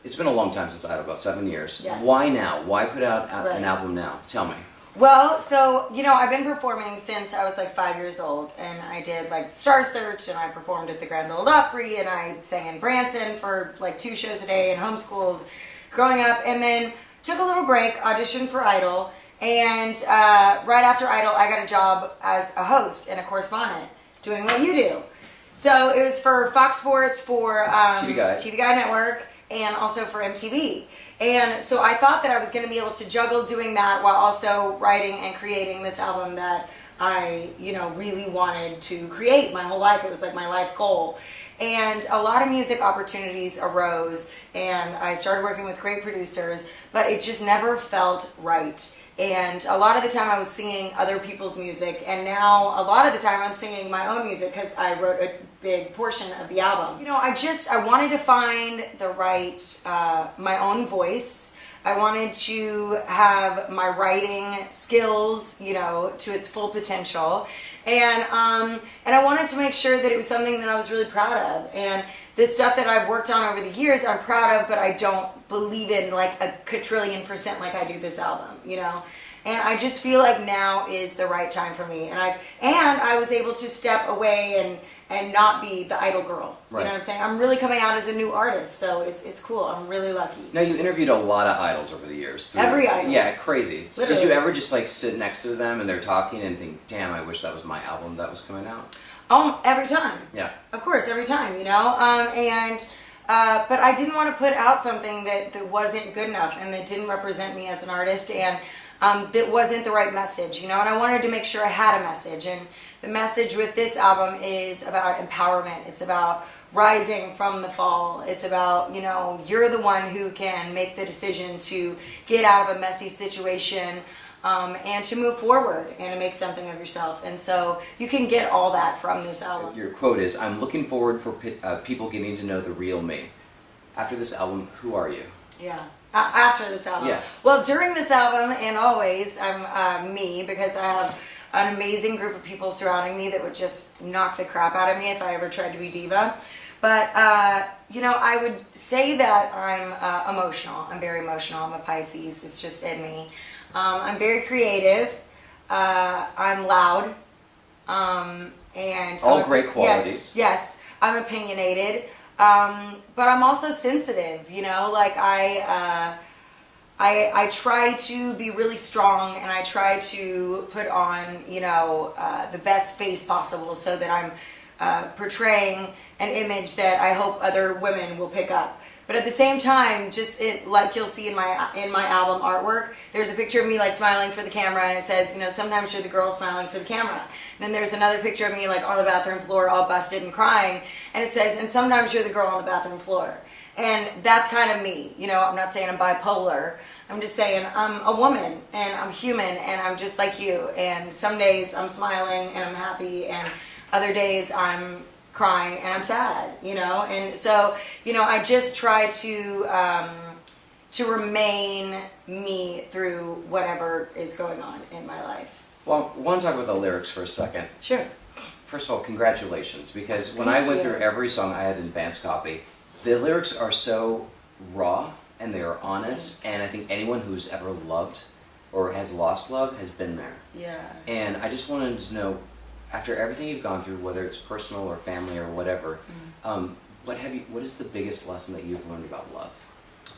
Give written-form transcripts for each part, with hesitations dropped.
it's been a long time since Idol, about 7 years. Yes. Why now? Why put out Right. an album now? Tell me. Well, so, you know, I've been performing since I was like 5 years old, and I did like Star Search, and I performed at the Grand Ole Opry, and I sang in Branson for like 2 shows a day and homeschooled growing up, and then took a little break, auditioned for Idol, and right after Idol, I got a job as a host and a correspondent doing what you do. So it was for Fox Sports, for TV Guide Network, and also for MTV. And so I thought that I was going to be able to juggle doing that while also writing and creating this album that I, you know, really wanted to create my whole life. It was like my life goal. And a lot of music opportunities arose, and I started working with great producers, but it just never felt right. And a lot of the time I was singing other people's music, and now a lot of the time I'm singing my own music because I wrote a big portion of the album. You know, I wanted to find the right, my own voice. I wanted to have my writing skills, you know, to its full potential. And I wanted to make sure that it was something that I was really proud of. And this stuff that I've worked on over the years, I'm proud of, but I don't believe in like a quadrillion % like I do this album, you know? And I just feel like now is the right time for me. And I was able to step away and not be the Idol girl. Right. You know what I'm saying? I'm really coming out as a new artist, so it's cool. I'm really lucky. Now, you interviewed a lot of idols over the years. Every idol. Yeah, crazy. So Literally. did you ever just like sit next to them and they're talking and think, damn, I wish that was my album that was coming out? Every time. Yeah. Of course, every time, you know? But I didn't want to put out something that wasn't good enough and that didn't represent me as an artist, and that wasn't the right message, you know? And I wanted to make sure I had a message. And the message with this album is about empowerment. It's about rising from the fall. It's about, you know, you're the one who can make the decision to get out of a messy situation, and to move forward and to make something of yourself. And so you can get all that from this album. Your quote is, "I'm looking forward for people getting to know the real me." After this album, who are you? Yeah. After this album. Yeah. Well, during this album and always, I'm me, because I have an amazing group of people surrounding me that would just knock the crap out of me if I ever tried to be diva. But, you know, I would say that I'm emotional. I'm very emotional. I'm a Pisces. It's just in me. I'm very creative. I'm loud. And all great qualities. Yes. I'm opinionated. But I'm also sensitive, you know, like I try to be really strong, and I try to put on, you know, the best face possible so that I'm portraying an image that I hope other women will pick up. But at the same time, like you'll see in my album artwork, there's a picture of me like smiling for the camera, and it says, you know, sometimes you're the girl smiling for the camera. And then there's another picture of me like on the bathroom floor all busted and crying, and it says, and sometimes you're the girl on the bathroom floor. And that's kind of me. You know, I'm not saying I'm bipolar. I'm just saying I'm a woman, and I'm human, and I'm just like you. And some days I'm smiling and I'm happy, and other days I'm crying and I'm sad, you know? And so, you know, I just try to remain me through whatever is going on in my life. Well, I want to talk about the lyrics for a second. Sure. First of all, congratulations, because when I went through every song, I had an advance copy. The lyrics are so raw, and they are honest, and I think anyone who's ever loved or has lost love has been there. Yeah. And I just wanted to know, after everything you've gone through, whether it's personal or family or whatever, what is the biggest lesson that you've learned about love?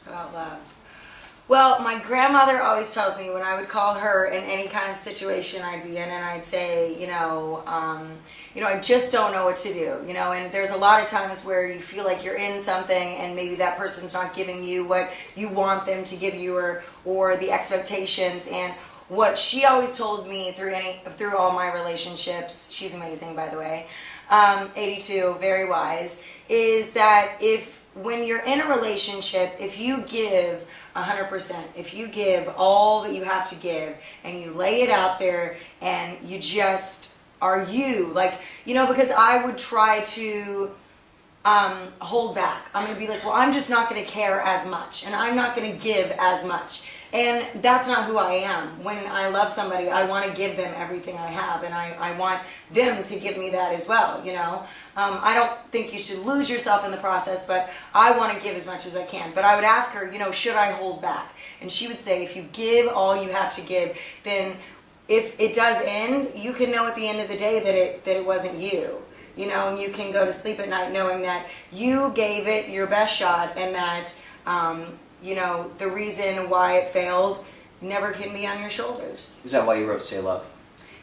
About love. Well, my grandmother always tells me when I would call her in any kind of situation I'd be in, and I'd say, you know, I just don't know what to do, you know, and there's a lot of times where you feel like you're in something and maybe that person's not giving you what you want them to give you, or the expectations. And what she always told me through all my relationships, she's amazing, by the way, 82, very wise, is that when you're in a relationship, if you give 100%, if you give all that you have to give, and you lay it out there, and you just are you, like, you know, because I would try to hold back. I'm going to be like, well, I'm just not going to care as much, and I'm not going to give as much. And that's not who I am. When I love somebody, I want to give them everything I have, and I want them to give me that as well, you know. I don't think you should lose yourself in the process, but I want to give as much as I can. But I would ask her, you know, should I hold back? And she would say, if you give all you have to give, then if it does end, you can know at the end of the day that it wasn't you. You know, and you can go to sleep at night knowing that you gave it your best shot, and that, you know, the reason why it failed never can be on your shoulders. Is that why you wrote Say Love?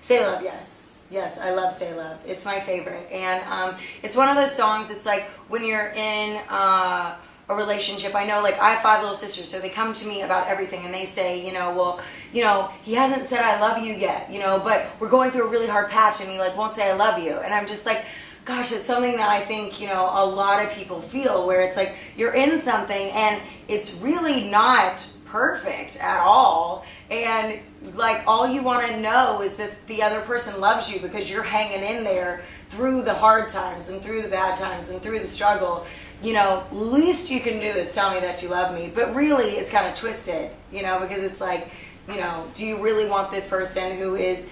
Say Love, yes. Yes, I love Say Love. It's my favorite. And it's one of those songs, it's like when you're in a relationship. I know, like, I have 5 little sisters, so they come to me about everything, and they say, you know, well, you know, he hasn't said I love you yet, you know, but we're going through a really hard patch, and he, like, won't say I love you. And I'm just like, gosh, it's something that I think, you know, a lot of people feel, where it's like you're in something and it's really not perfect at all, and like all you want to know is that the other person loves you because you're hanging in there through the hard times and through the bad times and through the struggle. You know, least you can do is tell me that you love me. But really, it's kind of twisted, you know, because it's like, you know, do you really want this person who is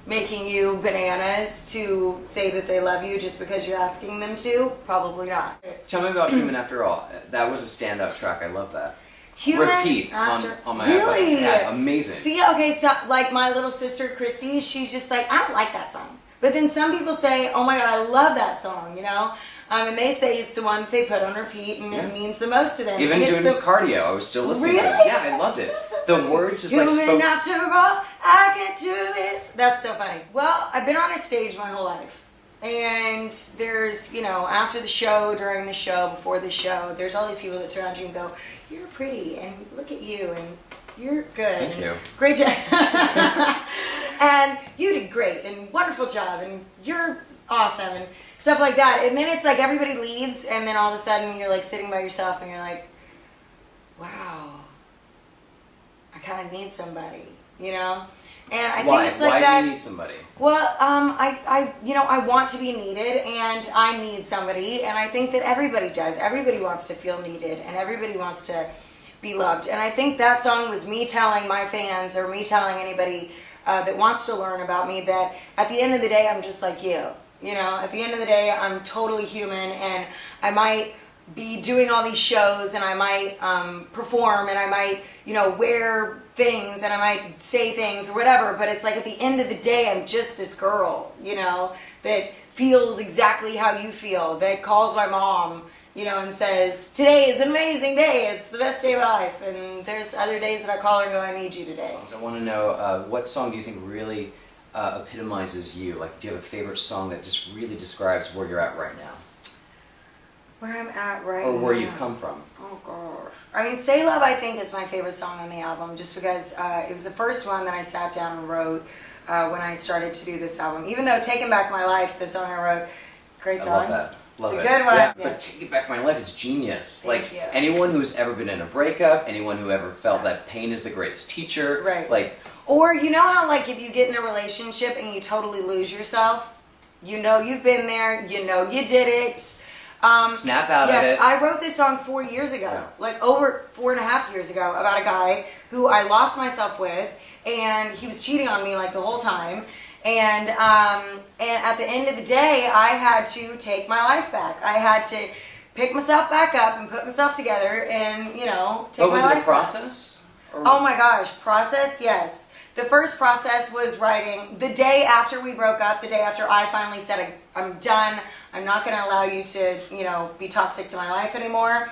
making you bananas to say that they love you just because you're asking them to? Probably not. Tell me about Human After All. That was a standout track. I love that. Human Repeat After on my really? iPod. Yeah, amazing. See, okay, so like my little sister Christy, she's just like, I don't like that song. But then some people say, oh my God, I love that song, you know? And they say it's the one that they put on repeat, and it means the most to them. Even doing cardio, I was still listening to it. Yeah, I loved it. The words just like spoke. After all, I can do this. That's so funny. Well, I've been on a stage my whole life. And there's, you know, after the show, during the show, before the show, there's all these people that surround you and go, you're pretty, and look at you, and you're good. Thank you. Great job. And you did great, and wonderful job, and you're awesome, and stuff like that. And then it's like everybody leaves, and then all of a sudden you're like sitting by yourself, and you're like, wow, I kind of need somebody, you know? And I think it's like Why that. do you need somebody? Well, you know, I want to be needed, and I need somebody, and I think that everybody does. Everybody wants to feel needed, and everybody wants to be loved. And I think that song was me telling my fans, or me telling anybody that wants to learn about me, that at the end of the day, I'm just like you. You know, at the end of the day, I'm totally human, and I might be doing all these shows, and I might perform, and I might, you know, wear things, and I might say things or whatever, but it's like at the end of the day, I'm just this girl, you know, that feels exactly how you feel, that calls my mom, you know, and says, today is an amazing day, it's the best day of my life. And there's other days that I call her and go, I need you today. So I want to know, what song do you think really epitomizes you? Like, do you have a favorite song that just really describes where you're at right now? Where I'm at right now. Or where you've come from? Oh, gosh. I mean, Say Love, I think, is my favorite song on the album, just because it was the first one that I sat down and wrote when I started to do this album. Even though Taking Back My Life, the song I wrote, great song. I love that. Love it's it. a good one. Yeah, Yes. but Taking Back My Life is genius. Thank you. Anyone who's ever been in a breakup, anyone who ever felt that pain is the greatest teacher. Right. Like, or you know how, like, if you get in a relationship and you totally lose yourself, you know you've been there, you know you did it. Snap out of it. Yes, I wrote this song 4 years ago, Yeah. like over 4.5 years ago, about a guy who I lost myself with, and he was cheating on me like the whole time. And at the end of the day, I had to take my life back. I had to pick myself back up and put myself together, and take my life back. But was it a process? Oh my gosh, process, yes. The first process was writing the day after we broke up, the day after I finally said, I'm done, I'm not going to allow you to, be toxic to my life anymore,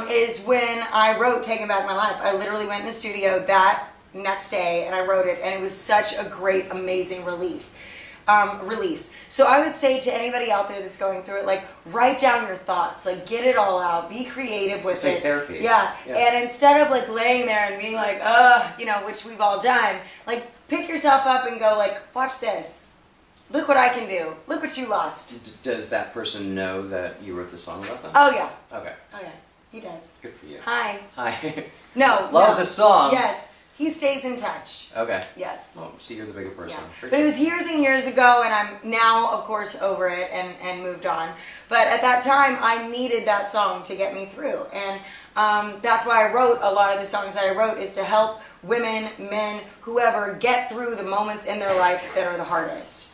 is when I wrote Taking Back My Life. I literally went in the studio that next day and I wrote it, and it was such a great, amazing release. So I would say to anybody out there that's going through it, like, write down your thoughts, like, get it all out, be creative with it's it. like therapy. Yeah. And instead of like laying there and being like, which we've all done, like, pick yourself up and go like, watch this. Look what I can do. Look what you lost. Does that person know that you wrote the song about them? Oh yeah. Okay. Oh yeah. He does. Good for you. Hi. Hi. No. Love no. the song. Yes. He stays in touch. Okay. Yes. Well, see, you're the bigger person. Yeah. Sure. But it was years and years ago, and I'm now, of course, over it and moved on. But at that time, I needed that song to get me through. And that's why I wrote a lot of the songs that I wrote, is to help women, men, whoever, get through the moments in their life that are the hardest.